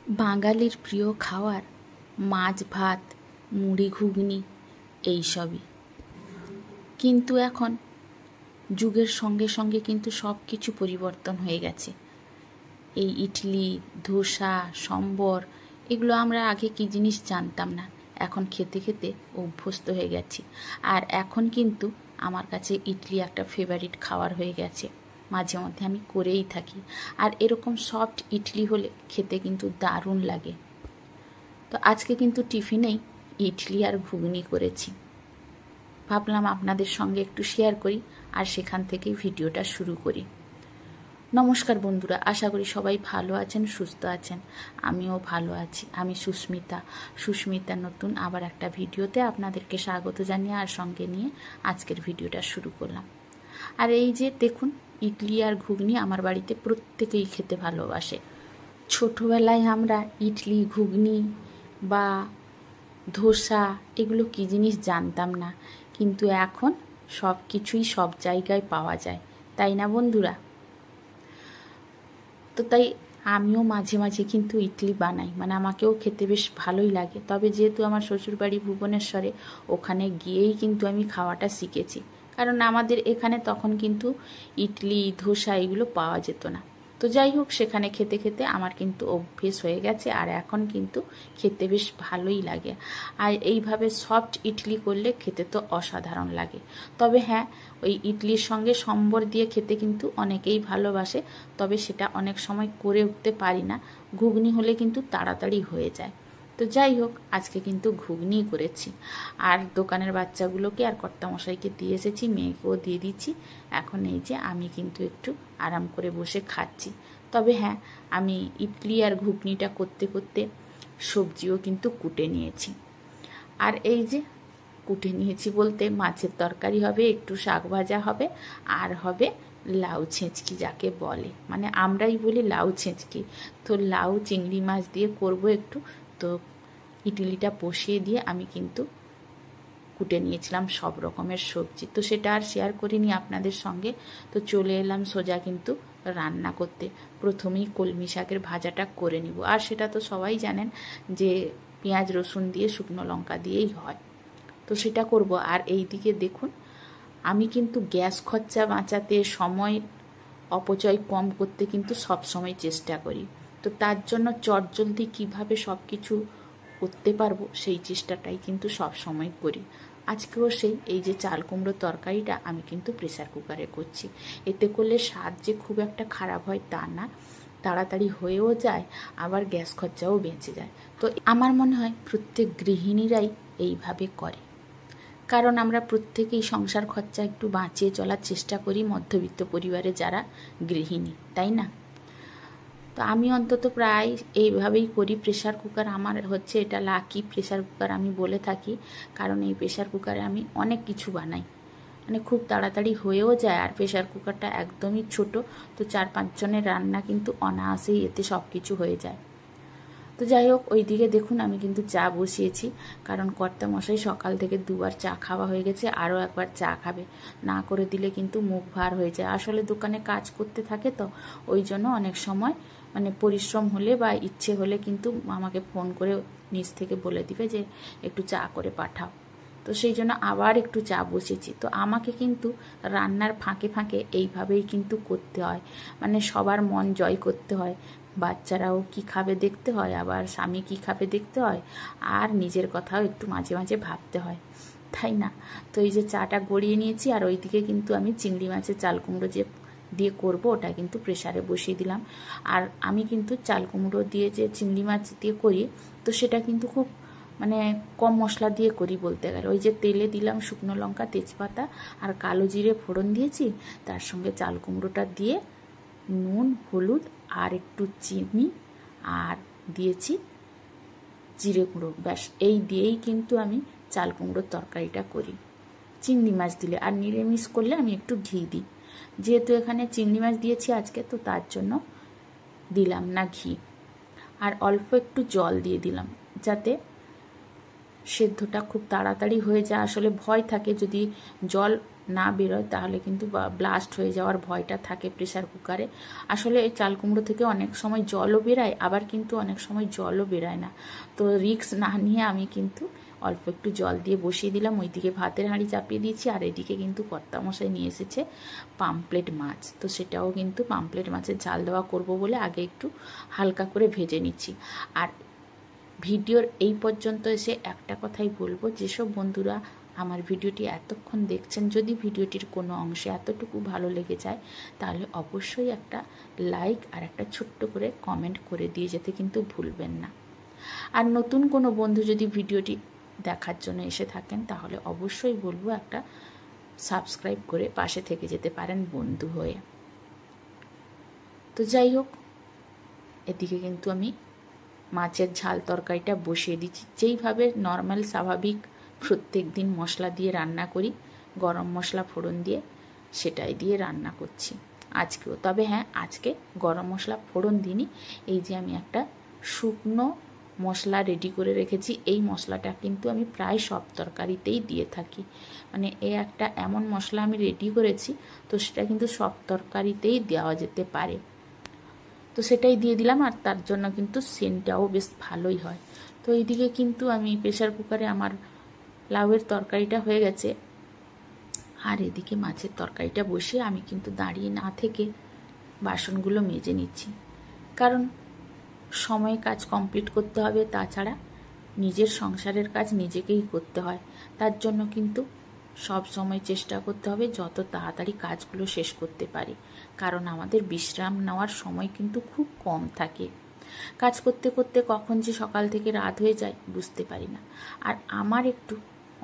বাঙালির প্রিয় খাবার মাছ ভাত, মুড়ি ঘুগনি এইসবই। কিন্তু এখন যুগের সঙ্গে সঙ্গে কিন্তু সব কিছু পরিবর্তন হয়ে গেছে। এই ইডলি, ধোসা, সম্বর এগুলো আমরা আগে কী জিনিস জানতাম না, এখন খেতে খেতে অভ্যস্ত হয়ে গেছি। আর এখন কিন্তু আমার কাছে ইডলি একটা ফেভারিট খাবার হয়ে গেছে, মাঝে মধ্যে আমি করেই থাকি। আর এরকম সফট ইডলি হলে খেতে কিন্তু দারুণ লাগে। তো আজকে কিন্তু টিফিনেই ইডলি আর ঘুগনি করেছি, ভাবলাম আপনাদের সঙ্গে একটু শেয়ার করি আর সেখান থেকেই ভিডিওটা শুরু করি। নমস্কার বন্ধুরা, আশা করি সবাই ভালো আছেন, সুস্থ আছেন। আমিও ভালো আছি। আমি সুস্মিতা নতুন আবার একটা ভিডিওতে আপনাদেরকে স্বাগত জানিয়ে আর সঙ্গে নিয়ে আজকের ভিডিওটা শুরু করলাম। আর এই যে দেখুন, ইডলি আর ঘুগনি আমার বাড়িতে প্রত্যেকেই খেতে ভালোবাসে। ছোটোবেলায় আমরা ইডলি, ঘুগনি বা ধোসা এগুলো কী জিনিস জানতাম না, কিন্তু এখন সব কিছুই সব জায়গায় পাওয়া যায়, তাই না বন্ধুরা? তো তাই আমিও মাঝে মাঝে কিন্তু ইডলি বানাই, মানে আমাকেও খেতে বেশ ভালোই লাগে। তবে যেহেতু আমার শ্বশুরবাড়ি ভুবনেশ্বরে, ওখানে গিয়েই কিন্তু আমি খাওয়াটা শিখেছি, কারণ আমাদের এখানে তখন কিন্তু ইডলি, ধোসা এগুলো পাওয়া যেত না। তো যাই হোক, সেখানে খেতে খেতে আমার কিন্তু অভ্যেস হয়ে গেছে, আর এখন কিন্তু খেতে বেশ ভালোই লাগে। আর এইভাবে সফট ইডলি করলে খেতে তো অসাধারণ লাগে। তবে হ্যাঁ, ওই ইডলির সঙ্গে সম্বর দিয়ে খেতে কিন্তু অনেকেই ভালোবাসে, তবে সেটা অনেক সময় করে উঠতে পারি না। ঘুগনি হলে কিন্তু তাড়াতাড়ি হয়ে যায়। তো যাই হোক, আজকে কিন্তু ঘুগনিই করেছি। আর দোকানের বাচ্চাগুলোকে আর কর্তামশাইকে দিয়ে এসেছি, মেয়েকেও দিয়ে দিচ্ছি। এখন এই যে আমি কিন্তু একটু আরাম করে বসে খাচ্ছি। তবে হ্যাঁ, আমি ইডলি আর ঘুগনিটা করতে করতে সবজিও কিন্তু কুটে নিয়েছি। আর এই যে কুটে নিয়েছি বলতে, মাছের তরকারি হবে, একটু শাক ভাজা হবে, আর হবে লাউ ছেঁচকি যাকে বলে, মানে আমরাই বলি লাউ ছেঁচকি। তো লাউ চিংড়ি মাছ দিয়ে করব একটু। তো ইডলিটা বসিয়ে দিয়ে আমি কিন্তু কুটে নিয়েছিলাম সব রকমের সবজি, তো সেটা আর শেয়ার করিনি আপনাদের সঙ্গে। তো চলে এলাম সোজা কিন্তু রান্না করতে। প্রথমেই কলমি শাকের ভাজাটা করে নিব, আর সেটা তো সবাই জানেন যে পেঁয়াজ রসুন দিয়ে, শুকনো লঙ্কা দিয়েই হয়। তো সেটা করব। আর এই দিকে দেখুন, আমি কিন্তু গ্যাস খরচা বাঁচাতে, সময় অপচয় কম করতে কিন্তু সব সময় চেষ্টা করি। তো তার জন্য চটজলদি কীভাবে সব কিছু করতে পারবো সেই চেষ্টাটাই কিন্তু সব সময় করি। আজকেও সেই এই যে চাল কুমড়োর তরকারিটা আমি কিন্তু প্রেসার কুকারে করছি। এতে করলে স্বাদ যে খুব একটা খারাপ হয় তা না, তাড়াতাড়ি হয়েও যায়, আবার গ্যাস খরচাও বেঁচে যায়। তো আমার মনে হয় প্রত্যেক গৃহিণীরাই এইভাবে করে, কারণ আমরা প্রত্যেকেই সংসার খরচা একটু বাঁচিয়ে চলার চেষ্টা করি, মধ্যবিত্ত পরিবারে যারা গৃহিণী, তাই না? তো আমি অন্তত প্রায় এইভাবেই করি। প্রেসার কুকার আমার হচ্ছে এটা লাকি প্রেসার কুকার আমি বলে থাকি, কারণ এই প্রেসার কুকারে আমি অনেক কিছু বানাই, মানে খুব তাড়াতাড়ি হয়েও যায়। আর প্রেসার কুকারটা একদমই ছোট, তো 4-5 জনের রান্না কিন্তু অনায়াসেই এতে সব কিছু হয়ে যায়। তো যাই হোক, ওই দিকে দেখুন আমি কিন্তু চা বসিয়েছি, কারণ কর্তামশাই সকাল থেকে দুবার চা খাওয়া হয়ে গেছে, আরও একবার চা খাবে। না করে দিলে কিন্তু মুখ ভার হয়ে যায়। আসলে দোকানে কাজ করতে থাকে, তো ওই জন্য অনেক সময় মানে পরিশ্রম হলে বা ইচ্ছে হলে কিন্তু আমাকে ফোন করে নিচ থেকে বলে দিবে যে একটু চা করে পাঠাও। তো সেই জন্য আবার একটু চা বসেছি। তো আমাকে কিন্তু রান্নার ফাঁকে ফাঁকে এইভাবেই কিন্তু করতে হয়, মানে সবার মন জয় করতে হয়। বাচ্চারাও কি খাবে দেখতে হয়, আবার স্বামী কি খাবে দেখতে হয়, আর নিজের কথাও একটু মাঝে মাঝে ভাবতে হয়, তাই না? তো এই যে চাটা গড়িয়ে নিয়েছি, আর ওইদিকে কিন্তু আমি চিংড়ি মাছের চাল কুমড়ো যে দিয়ে করব ওটা কিন্তু প্রেসারে বসিয়ে দিলাম। আর আমি কিন্তু চাল কুমড়ো দিয়ে যে চিংড়ি মাছ দিয়ে করি, তো সেটা কিন্তু খুব মানে কম মশলা দিয়ে করি বলতে গেলে। ওই যে তেলে দিলাম শুকনো লঙ্কা, তেজপাতা আর কালো জিরে ফোড়ন দিয়েছি, তার সঙ্গে চাল কুমড়োটা দিয়ে নুন, হলুদ আর একটু চিনি আর দিয়েছি জিরে গুঁড়ো, ব্যাস এই দিয়েই কিন্তু আমি চাল কুমড়োর তরকারিটা করি। চিংড়ি মাছ দিলে, আর নিরামিষ করলে আমি একটু ঘি দিই। যেহেতু এখানে চিংড়ি মাছ দিয়েছি আজকে, তো তার জন্য দিলাম না ঘি, আর অল্প একটু জল দিয়ে দিলাম, যাতে সেদ্ধটা খুব তাড়াতাড়ি হয়ে যায়। আসলে ভয় থাকে যদি জল না বেরোয় তাহলে কিন্তু ব্লাস্ট হয়ে যাওয়ার ভয়টা থাকে প্রেসার কুকারে। আসলে এই চাল কুমড়ো থেকে অনেক সময় জলও বেরায়, আবার কিন্তু অনেক সময় জলও বেরায় না। তো রিস্ক না নিয়ে আমি কিন্তু অল্প একটু জল দিয়ে বসিয়ে দিলাম। ওইদিকে ভাতের হাঁড়ি চাপিয়ে দিয়েছি, আর এদিকে কিন্তু কর্তামশাই নিয়ে এসেছে পামপ্লেট মাছ। তো সেটাও কিন্তু পামপ্লেট মাছের ঝাল দেওয়া করব বলে আগে একটু হালকা করে ভেজে নিচ্ছি। আর ভিডিওর এই পর্যন্ত এসে একটা কথাই বলবো, যেসব বন্ধুরা আমার ভিডিওটি এতক্ষণ দেখছেন, যদি ভিডিওটির কোনো অংশে এতটুকু ভালো লেগে যায় তাহলে অবশ্যই একটা লাইক আর একটা ছোট্ট করে কমেন্ট করে দিয়ে যেতে কিন্তু ভুলবেন না। আর নতুন কোনো বন্ধু যদি ভিডিওটি দেখার জন্য এসে থাকেন তাহলে অবশ্যই বলবো একটা সাবস্ক্রাইব করে পাশে থেকে যেতে পারেন বন্ধু হয়ে। তো যাই হোক, এদিকে কিন্তু আমি মাছের ঝাল তরকারিটা বসিয়ে দিচ্ছি। যেইভাবে নর্মাল স্বাভাবিক প্রত্যেক দিন মশলা দিয়ে রান্না করি, গরম মশলা ফোড়ন দিয়ে, সেটাই দিয়ে রান্না করছি আজকেও। তবে হ্যাঁ, আজকে গরম মশলা ফোড়ন দিইনি। এই যে আমি একটা শুকনো মশলা রেডি করে রেখেছি, এই মশলাটা কিন্তু আমি প্রায় সব তরকারিতেই দিয়ে থাকি। মানে একটা এমন মশলা আমি রেডি করেছি, তো সেটা কিন্তু সব তরকারিতেই দেওয়া যেতে পারে। তো সেটাই দিয়ে দিলাম, আর তার জন্য কিন্তু সেন্টটাও বেশ ভালোই হয়। তো এইদিকে কিন্তু আমি প্রেসার কুকারে আমার লাউয়ের তরকারিটা হয়ে গেছে, আর এদিকে মাছের তরকারিটা বসিয়ে আমি কিন্তু দাঁড়িয়ে না থেকে বাসনগুলো মেজে নিচ্ছি। কারণ সময়ে কাজ কমপ্লিট করতে হবে, তাছাড়া নিজের সংসারের কাজ নিজেকেই করতে হয়। তার জন্য কিন্তু সব সময় চেষ্টা করতে হবে যত তাড়াতাড়ি কাজগুলো শেষ করতে পারি, কারণ আমাদের বিশ্রাম নেওয়ার সময় কিন্তু খুব কম থাকে। কাজ করতে করতে কখন যে সকাল থেকে রাত হয়ে যায় বুঝতে পারি না। আর আমার একটু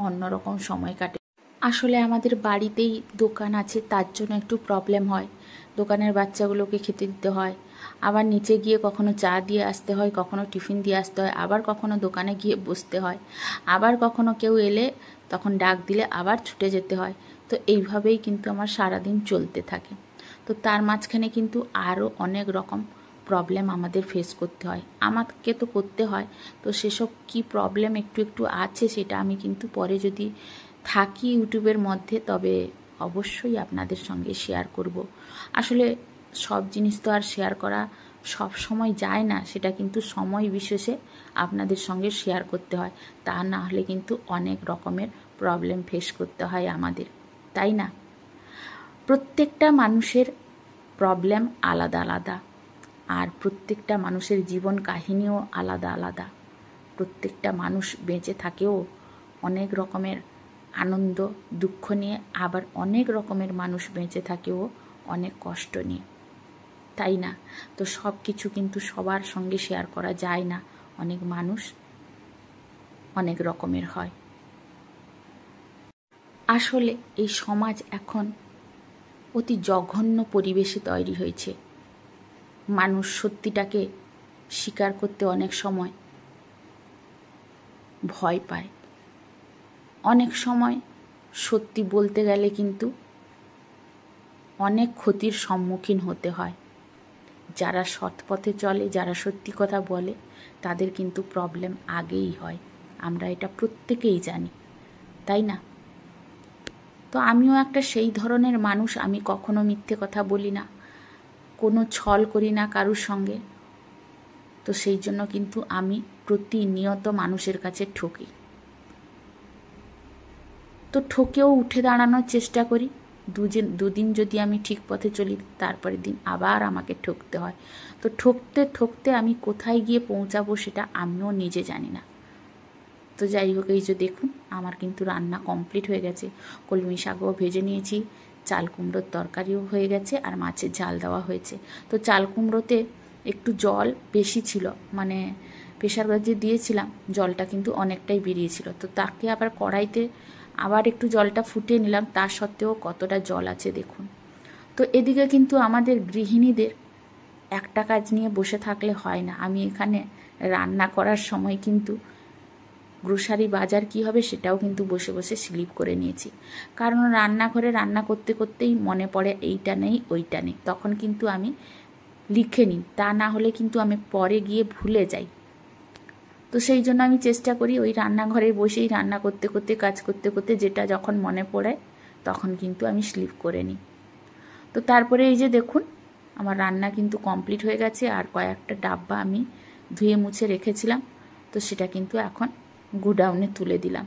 অন্যরকম সময় কাটে। আসলে আমাদের বাড়িতেই দোকান আছে, তার জন্য একটু প্রবলেম হয়। দোকানের বাচ্চাগুলোকে খেতে দিতে হয়, আবার নিচে গিয়ে কখনো চা দিয়ে আসতে হয়, কখনো টিফিন দিয়ে আসতে হয়, আবার কখনো দোকানে গিয়ে বসতে হয়, আবার কখনো কেউ এলে তখন ডাক দিলে আবার ছুটে যেতে হয়। তো এইভাবেই কিন্তু আমার সারাদিন চলতে থাকে। তো তার মাঝখানে কিন্তু আরও অনেক রকম প্রবলেম আমাদের ফেস করতে হয়, আমাকে তো করতে হয়। তো সেসব কি প্রবলেম একটু একটু আছে সেটা আমি কিন্তু পরে যদি থাকি ইউটিউবের মধ্যে তবে অবশ্যই আপনাদের সঙ্গে শেয়ার করব। আসলে সব জিনিস তো আর শেয়ার করা সব সময় যায় না, সেটা কিন্তু সময় বিশেষে আপনাদের সঙ্গে শেয়ার করতে হয়। তা না হলে কিন্তু অনেক রকমের প্রবলেম ফেস করতে হয় আমাদের, তাই না? প্রত্যেকটা মানুষের প্রবলেম আলাদা আলাদা, আর প্রত্যেকটা মানুষের জীবন কাহিনীও আলাদা আলাদা। প্রত্যেকটা মানুষ বেঁচে থাকেও অনেক রকমের আনন্দ দুঃখ নিয়ে, আবার অনেক রকমের মানুষ বেঁচে থাকেও অনেক কষ্ট নিয়ে, তাই না? তো সব কিছু কিন্তু সবার সঙ্গে শেয়ার করা যায় না, অনেক মানুষ অনেক রকমের হয়। আসলে এই সমাজ এখন অতি জঘন্য পরিবেশে তৈরি হয়েছে। মানুষ সত্যিটাকে স্বীকার করতে অনেক সময় ভয় পায়। অনেক সময় সত্যি বলতে গেলে কিন্তু অনেক ক্ষতির সম্মুখীন হতে হয়। যারা সৎ পথে চলে, যারা সত্যি কথা বলে, তাদের কিন্তু প্রবলেম আগেই হয়। আমরা এটা প্রত্যেকেই জানি, তাই না? তো আমিও একটা সেই ধরনের মানুষ। আমি কখনো মিথ্যে কথা বলি না, কোনো ছল করি না কারুর সঙ্গে। তো সেই জন্য কিন্তু আমি প্রতিনিয়ত মানুষের কাছে ঠকি। তো ঠকেও উঠে দাঁড়ানোর চেষ্টা করি। দুদিন যদি আমি ঠিক পথে চলি, তারপরের দিন আবার আমাকে ঠকতে হয়। তো ঠকতে ঠকতে আমি কোথায় গিয়ে পৌঁছাবো সেটা আমিও নিজে জানি না। তো যাই হোক, এই যে দেখুন আমার কিন্তু রান্না কমপ্লিট হয়ে গেছে। কলমি শাকও ভেজে নিয়েছি, চাল কুমড়োর তরকারিও হয়ে গেছে, আর মাছের ঝাল দেওয়া হয়েছে। তো চাল কুমড়োতে একটু জল বেশি ছিল, মানে প্রেশার কুকারে যে দিয়েছিলাম জলটা কিন্তু অনেকটাই বেরিয়েছিল। তো তাকে আবার কড়াইতে আবার একটু জলটা ফুটিয়ে নিলাম, তা সত্ত্বেও কতটা জল আছে দেখুন। তো এদিকে কিন্তু আমাদের গৃহিণীদের একটা কাজ নিয়ে বসে থাকলে হয় না। আমি এখানে রান্না করার সময় কিন্তু গ্রোসারি বাজার কি হবে সেটাও কিন্তু বসে বসে স্লিপ করে নিয়েছি। কারণ রান্নাঘরে রান্না করতে করতেই মনে পড়ে এইটা নেই ওইটা নেই, তখন কিন্তু আমি লিখে নিই, তা না হলে কিন্তু আমি পরে গিয়ে ভুলে যাই। তো সেই জন্য আমি চেষ্টা করি ওই রান্নাঘরে বসেই রান্না করতে করতে, কাজ করতে করতে যেটা যখন মনে পড়ে তখন কিন্তু আমি স্লিপ করে নিই। তো তারপরে এই যে দেখুন আমার রান্না কিন্তু কমপ্লিট হয়ে গেছে, আর কয়েকটা ডাব্বা আমি ধুয়ে মুছে রেখেছিলাম, তো সেটা কিন্তু এখন গোডাউনে তুলে দিলাম,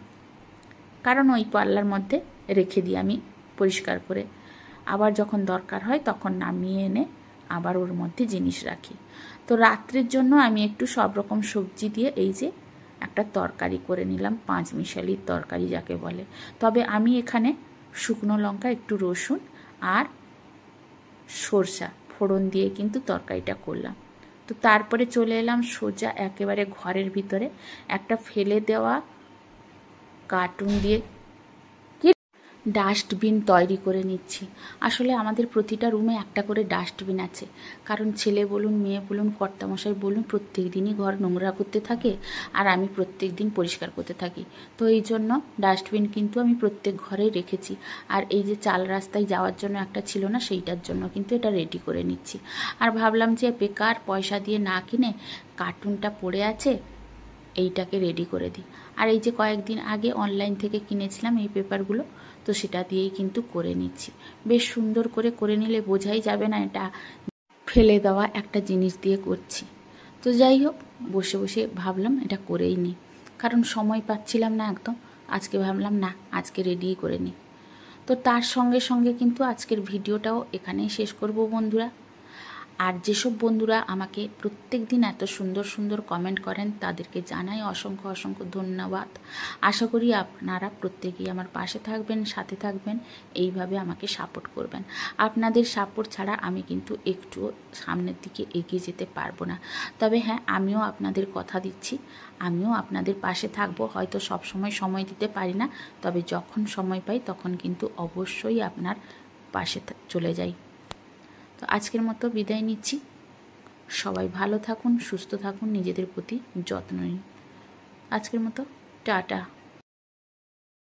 কারণ ওই পাল্লার মধ্যে রেখে দিই আমি পরিষ্কার করে, আবার যখন দরকার হয় তখন নামিয়ে এনে আবার ওর মধ্যে জিনিস রাখি। তো রাত্রের জন্য আমি একটু সব রকম সবজি দিয়ে এই যে একটা তরকারি করে নিলাম, 5 মিশালির তরকারি যাকে বলে। তবে আমি এখানে শুকনো লঙ্কা, একটু রসুন আর সরষা ফোড়ন দিয়ে কিন্তু তরকারিটা করলাম। তো তারপরে চলে এলাম সোজা একেবারে ঘরের ভিতরে একটা ফেলে দেওয়া কার্টুন দিয়ে ডাস্টবিন তৈরি করে নিচ্ছি। আসলে আমাদের প্রতিটা রুমে একটা করে ডাস্টবিন আছে, কারণ ছেলে বলুন মেয়ে বলুন কর্তামশাই বলুন প্রত্যেক দিনই ঘর নোংরা করতে থাকে, আর আমি প্রত্যেক দিন পরিষ্কার করতে থাকি। তো এই জন্য ডাস্টবিন কিন্তু আমি প্রত্যেক ঘরেই রেখেছি। আর এই যে চাল রাস্তায় যাওয়ার জন্য একটা ছিল না, সেইটার জন্য কিন্তু এটা রেডি করে নিচ্ছি। আর ভাবলাম যে বেকার পয়সা দিয়ে না কিনে কার্টুনটা পড়ে আছে, এইটাকে রেডি করে দিই। আর এই যে কয়েকদিন আগে অনলাইন থেকে কিনেছিলাম এই পেপারগুলো, তো সেটা দিয়েই কিন্তু করে নিচ্ছি। বেশ সুন্দর করে করে নিলে বোঝাই যাবে না এটা ফেলে দেওয়া একটা জিনিস দিয়ে করছি। তো যাই হোক, বসে বসে ভাবলাম এটা করেই নিই, কারণ সময় পাচ্ছিলাম না একদম। আজকে ভাবলাম না, আজকে রেডিই করে নিই। তো তার সঙ্গে সঙ্গে কিন্তু আজকের ভিডিওটাও এখানেই শেষ করব বন্ধুরা। আর যেসব বন্ধুরা আমাকে প্রত্যেক দিন এত সুন্দর সুন্দর কমেন্ট করেন, তাদেরকে জানাই অসংখ্য অসংখ্য ধন্যবাদ। আশা করি আপনারা প্রত্যেকেই আমার পাশে থাকবেন, সাথে থাকবেন, এইভাবে আমাকে সাপোর্ট করবেন। আপনাদের সাপোর্ট ছাড়া আমি কিন্তু একটুও সামনের দিকে এগিয়ে যেতে পারবো না। তবে হ্যাঁ, আমিও আপনাদের কথা দিচ্ছি, আমিও আপনাদের পাশে থাকবো। হয়তো সব সময় সময় দিতে পারি না, তবে যখন সময় পাই তখন কিন্তু অবশ্যই আপনার পাশে চলে যাই। তো আজকের মতো বিদায় নিচ্ছি। সবাই ভালো থাকুন, সুস্থ থাকুন, নিজেদের প্রতি যত্ন নিন। আজকের মতো টাটা।